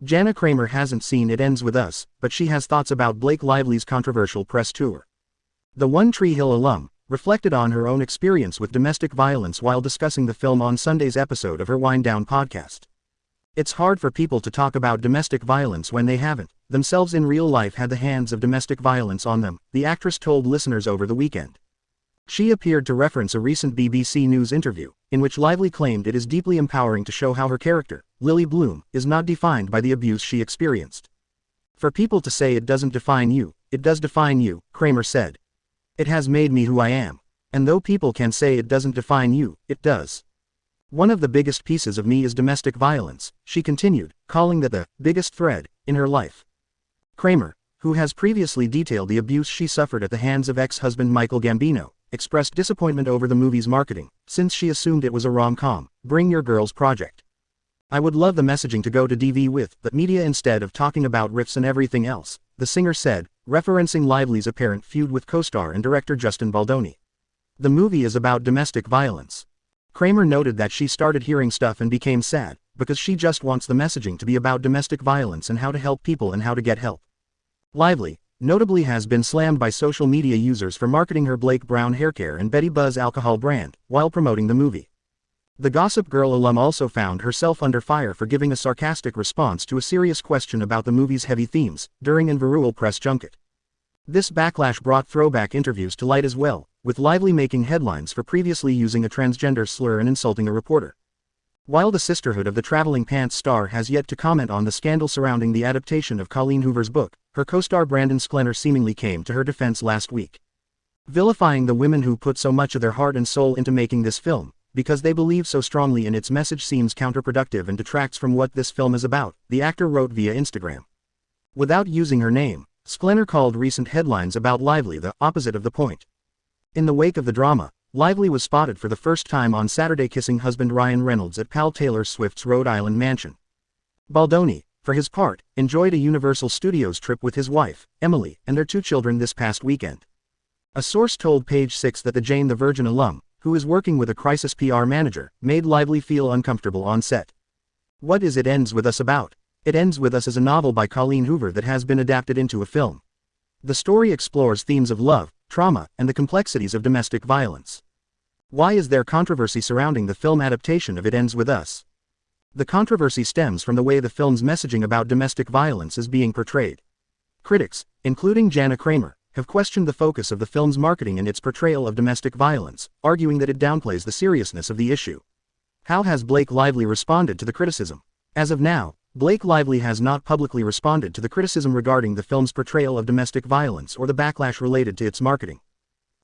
Jana Kramer hasn't seen It Ends With Us, but she has thoughts about Blake Lively's controversial press tour. The One Tree Hill alum reflected on her own experience with domestic violence while discussing the film on Sunday's episode of her Wind Down podcast. It's hard for people to talk about domestic violence when they haven't, themselves in real life had the hands of domestic violence on them, the actress told listeners over the weekend. She appeared to reference a recent BBC News interview, in which Lively claimed it is deeply empowering to show how her character, Lily Bloom, is not defined by the abuse she experienced. For people to say it doesn't define you, it does define you, Kramer said. It has made me who I am. And though people can say it doesn't define you, it does. One of the biggest pieces of me is domestic violence, she continued, calling that the biggest thread in her life. Kramer, who has previously detailed the abuse she suffered at the hands of ex-husband Michael Gambino, expressed disappointment over the movie's marketing, since she assumed it was a rom-com, Bring Your Girls project. I would love the messaging to go to DV with the media instead of talking about riffs and everything else, the singer said, referencing Lively's apparent feud with co-star and director Justin Baldoni. The movie is about domestic violence. Kramer noted that she started hearing stuff and became sad, because she just wants the messaging to be about domestic violence and how to help people and how to get help. Lively, notably, has been slammed by social media users for marketing her Blake Brown haircare and Betty Buzz alcohol brand, while promoting the movie. The Gossip Girl alum also found herself under fire for giving a sarcastic response to a serious question about the movie's heavy themes, during an viral press junket. This backlash brought throwback interviews to light as well, with Lively making headlines for previously using a transgender slur and insulting a reporter. While the Sisterhood of the Traveling Pants star has yet to comment on the scandal surrounding the adaptation of Colleen Hoover's book, her co-star Brandon Sklenar seemingly came to her defense last week. Vilifying the women who put so much of their heart and soul into making this film, because they believe so strongly in its message, seems counterproductive and detracts from what this film is about, the actor wrote via Instagram. Without using her name, Sklenar called recent headlines about Lively the opposite of the point. In the wake of the drama, Lively was spotted for the first time on Saturday kissing husband Ryan Reynolds at pal Taylor Swift's Rhode Island mansion. Baldoni, for his part, enjoyed a Universal Studios trip with his wife, Emily, and their 2 children this past weekend. A source told Page 6 that the Jane the Virgin alum, who is working with a crisis PR manager, made Lively feel uncomfortable on set. What is It Ends With Us about? It Ends With Us is a novel by Colleen Hoover that has been adapted into a film. The story explores themes of love, trauma, and the complexities of domestic violence. Why is there controversy surrounding the film adaptation of It Ends With Us? The controversy stems from the way the film's messaging about domestic violence is being portrayed. Critics, including Jana Kramer, have questioned the focus of the film's marketing and its portrayal of domestic violence, arguing that it downplays the seriousness of the issue. How has Blake Lively responded to the criticism? As of now, Blake Lively has not publicly responded to the criticism regarding the film's portrayal of domestic violence or the backlash related to its marketing.